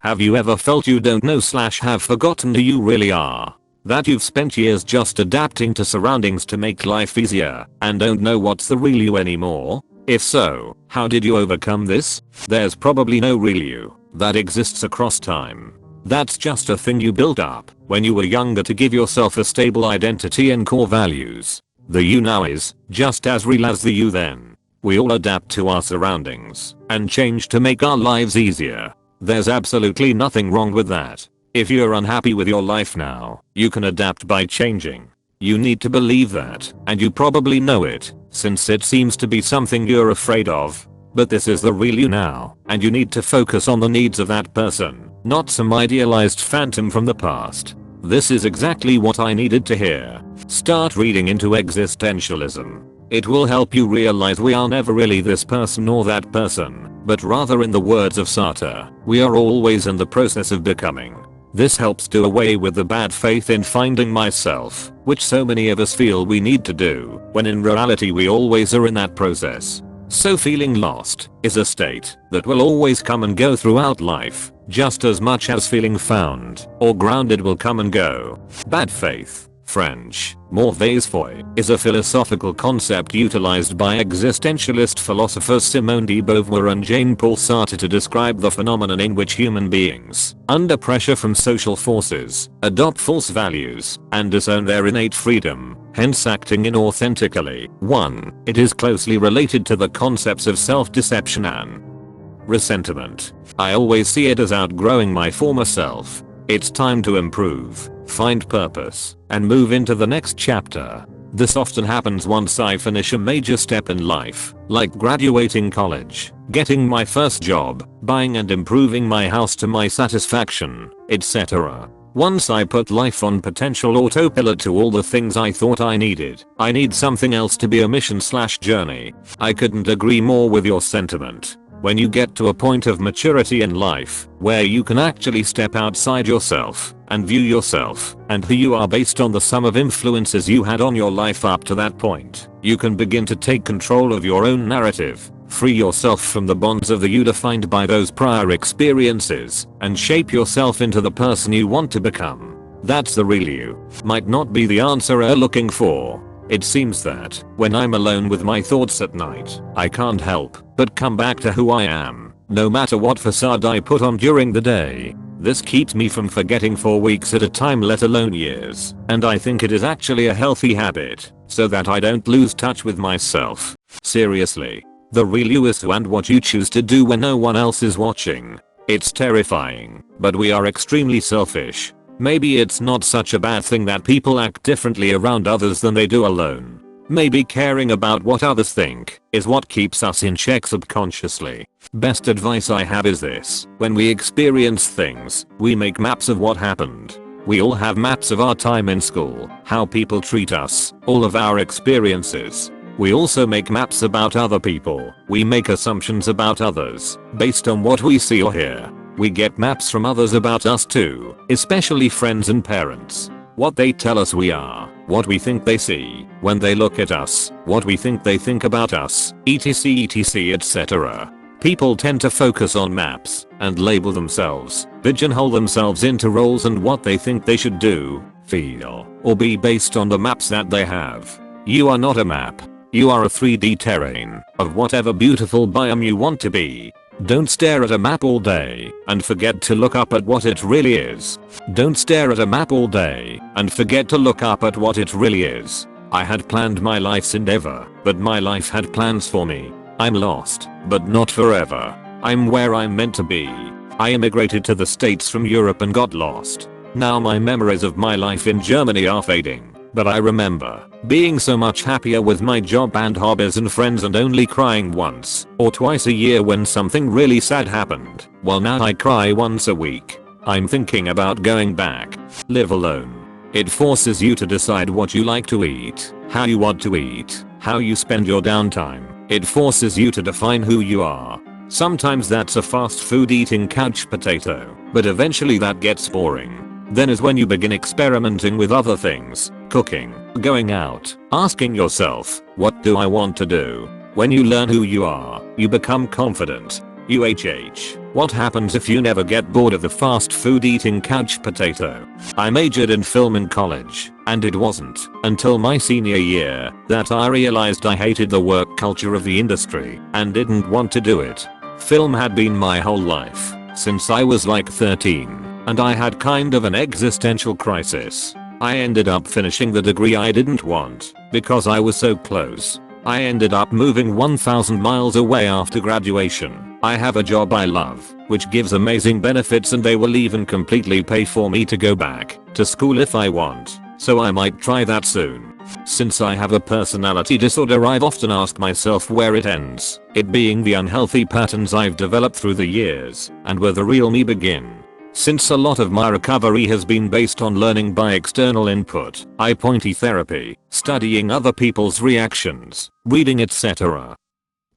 Have you ever felt you don't know / have forgotten who you really are? That you've spent years just adapting to surroundings to make life easier and don't know what's the real you anymore? If so, how did you overcome this? There's probably no real you that exists across time. That's just a thing you built up when you were younger to give yourself a stable identity and core values. The you now is just as real as the you then. We all adapt to our surroundings and change to make our lives easier. There's absolutely nothing wrong with that. If you're unhappy with your life now, you can adapt by changing. You need to believe that, and you probably know it, since it seems to be something you're afraid of. But this is the real you now, and you need to focus on the needs of that person, not some idealized phantom from the past. This is exactly what I needed to hear. Start reading into existentialism. It will help you realize we are never really this person or that person, but rather, in the words of Sartre, we are always in the process of becoming. This helps do away with the bad faith in finding myself, which so many of us feel we need to do, when in reality we always are in that process. So feeling lost is a state that will always come and go throughout life, just as much as feeling found or grounded will come and go. Bad faith, French, mauvaise foi, is a philosophical concept utilized by existentialist philosophers Simone de Beauvoir and Jean-Paul Sartre to describe the phenomenon in which human beings, under pressure from social forces, adopt false values and disown their innate freedom, hence acting inauthentically. 1. It is closely related to the concepts of self-deception and resentment. I always see it as outgrowing my former self. It's time to improve, find purpose, and move into the next chapter. This often happens once I finish a major step in life, like graduating college, getting my first job, buying and improving my house to my satisfaction, etc. Once I put life on potential autopilot to all the things I thought I needed. I need something else to be a mission/journey. I couldn't agree more with your sentiment. When you get to a point of maturity in life, where you can actually step outside yourself and view yourself and who you are based on the sum of influences you had on your life up to that point, you can begin to take control of your own narrative, free yourself from the bonds of the you defined by those prior experiences, and shape yourself into the person you want to become. That's the real you. Might not be the answer you're looking for. It seems that, when I'm alone with my thoughts at night, I can't help but come back to who I am, no matter what facade I put on during the day. This keeps me from forgetting for weeks at a time, let alone years, and I think it is actually a healthy habit, so that I don't lose touch with myself. Seriously, the real you is who and what you choose to do when no one else is watching. It's terrifying, but we are extremely selfish. Maybe it's not such a bad thing that people act differently around others than they do alone. Maybe caring about what others think is what keeps us in check subconsciously. Best advice I have is this: when we experience things, we make maps of what happened. We all have maps of our time in school, how people treat us, all of our experiences. We also make maps about other people. We make assumptions about others based on what we see or hear. We get maps from others about us too, especially friends and parents. What they tell us we are, what we think they see when they look at us, what we think they think about us, etc etc. People tend to focus on maps and label themselves, pigeonhole themselves into roles and what they think they should do, feel, or be based on the maps that they have. You are not a map. You are a 3D terrain of whatever beautiful biome you want to be. Don't stare at a map all day and forget to look up at what it really is. Don't stare at a map all day and forget to look up at what it really is. I had planned my life's endeavor, but my life had plans for me. I'm lost, but not forever. I'm where I'm meant to be. I immigrated to the States from Europe and got lost. Now my memories of my life in Germany are fading, but I remember being so much happier with my job and hobbies and friends and only crying once or twice a year when something really sad happened. Well, now I cry once a week. I'm thinking about going back. Live alone. It forces you to decide what you like to eat, how you want to eat, how you spend your downtime. It forces you to define who you are. Sometimes that's a fast food eating couch potato, but eventually that gets boring. Then is when you begin experimenting with other things, cooking, going out, asking yourself, what do I want to do? When you learn who you are, you become confident. UHH. What happens if you never get bored of the fast food eating couch potato? I majored in film in college, and it wasn't until my senior year that I realized I hated the work culture of the industry and didn't want to do it. Film had been my whole life since I was like 13, and I had kind of an existential crisis. I ended up finishing the degree I didn't want because I was so close. I ended up moving 1,000 miles away after graduation. I have a job I love, which gives amazing benefits, and they will even completely pay for me to go back to school if I want, so I might try that soon. Since I have a personality disorder, I've often asked myself where it ends, it being the unhealthy patterns I've developed through the years, and where the real me begin. Since a lot of my recovery has been based on learning by external input, pointy therapy, studying other people's reactions, reading etc.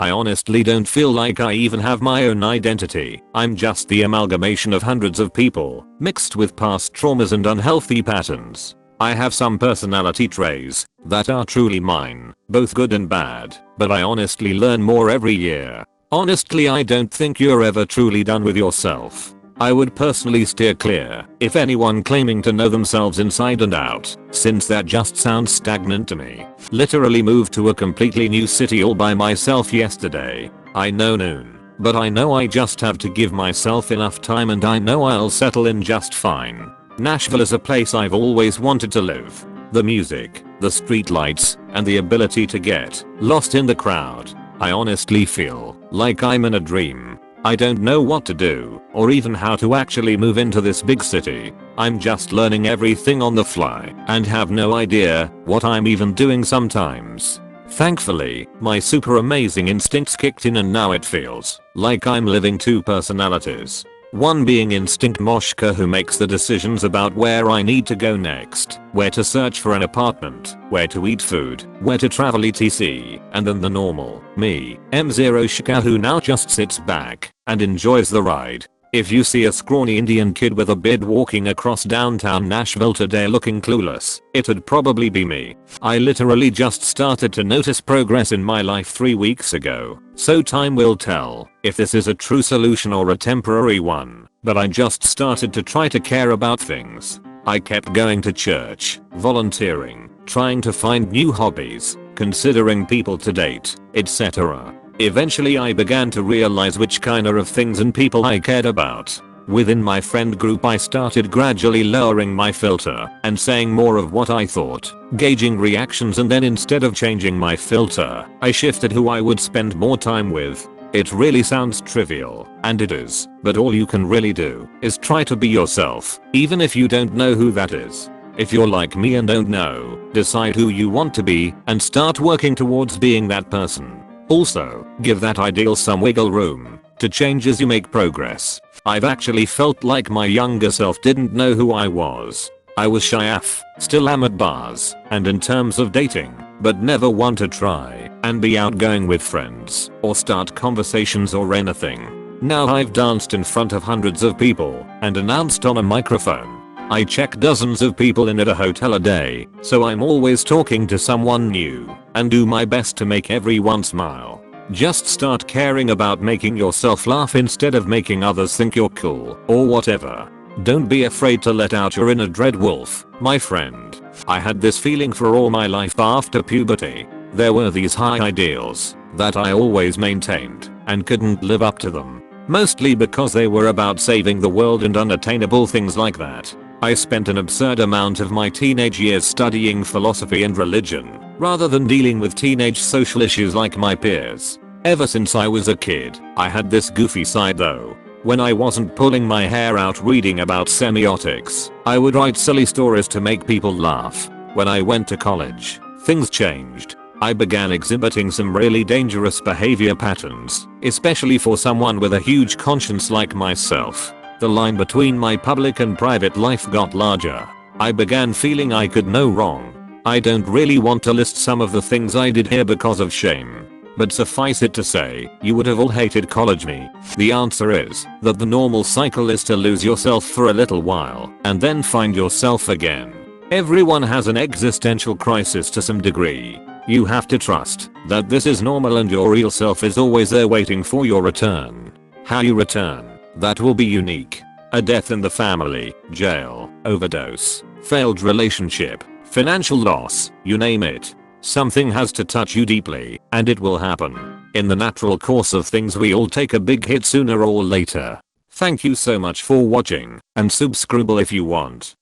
I honestly don't feel like I even have my own identity. I'm just the amalgamation of hundreds of people, mixed with past traumas and unhealthy patterns. I have some personality traits that are truly mine, both good and bad, but I honestly learn more every year. Honestly, I don't think you're ever truly done with yourself. I would personally steer clear if anyone claiming to know themselves inside and out, since that just sounds stagnant to me. Literally moved to a completely new city all by myself yesterday. I know noon, but I know I just have to give myself enough time, and I know I'll settle in just fine. Nashville is a place I've always wanted to live. The music, the streetlights, and the ability to get lost in the crowd. I honestly feel like I'm in a dream. I don't know what to do, or even how to actually move into this big city. I'm just learning everything on the fly, and have no idea what I'm even doing sometimes. Thankfully, my super amazing instincts kicked in, and now it feels like I'm living two personalities. One being Instinct Moshka, who makes the decisions about where I need to go next, where to search for an apartment, where to eat food, where to travel etc. And then the normal me, M0 Shka, who now just sits back and enjoys the ride. If you see a scrawny Indian kid with a beard walking across downtown Nashville today looking clueless, it'd probably be me. I literally just started to notice progress in my life 3 weeks ago, so time will tell if this is a true solution or a temporary one, but I just started to try to care about things. I kept going to church, volunteering, trying to find new hobbies, considering people to date, etc. Eventually I began to realize which kind of things and people I cared about. Within my friend group I started gradually lowering my filter and saying more of what I thought, gauging reactions, and then instead of changing my filter, I shifted who I would spend more time with. It really sounds trivial, and it is, but all you can really do is try to be yourself, even if you don't know who that is. If you're like me and don't know, decide who you want to be and start working towards being that person. Also, give that ideal some wiggle room to change as you make progress. I've actually felt like my younger self didn't know who I was. I was shy AF, still am at bars, and in terms of dating, but never want to try and be outgoing with friends or start conversations or anything. Now I've danced in front of hundreds of people and announced on a microphone. I check dozens of people in at a hotel a day, so I'm always talking to someone new and do my best to make everyone smile. Just start caring about making yourself laugh instead of making others think you're cool or whatever. Don't be afraid to let out your inner dread wolf, my friend. I had this feeling for all my life after puberty. There were these high ideals that I always maintained and couldn't live up to them, mostly because they were about saving the world and unattainable things like that. I spent an absurd amount of my teenage years studying philosophy and religion, rather than dealing with teenage social issues like my peers. Ever since I was a kid, I had this goofy side though. When I wasn't pulling my hair out reading about semiotics, I would write silly stories to make people laugh. When I went to college, things changed. I began exhibiting some really dangerous behavior patterns, especially for someone with a huge conscience like myself. The line between my public and private life got larger. I began feeling I could no wrong. I don't really want to list some of the things I did here because of shame. But suffice it to say, you would have all hated college me. The answer is that the normal cycle is to lose yourself for a little while and then find yourself again. Everyone has an existential crisis to some degree. You have to trust that this is normal and your real self is always there waiting for your return. How you return that will be unique. A death in the family, jail, overdose, failed relationship, financial loss, you name it. Something has to touch you deeply, and it will happen. In the natural course of things we all take a big hit sooner or later. Thank you so much for watching, and soobscrooble if you want.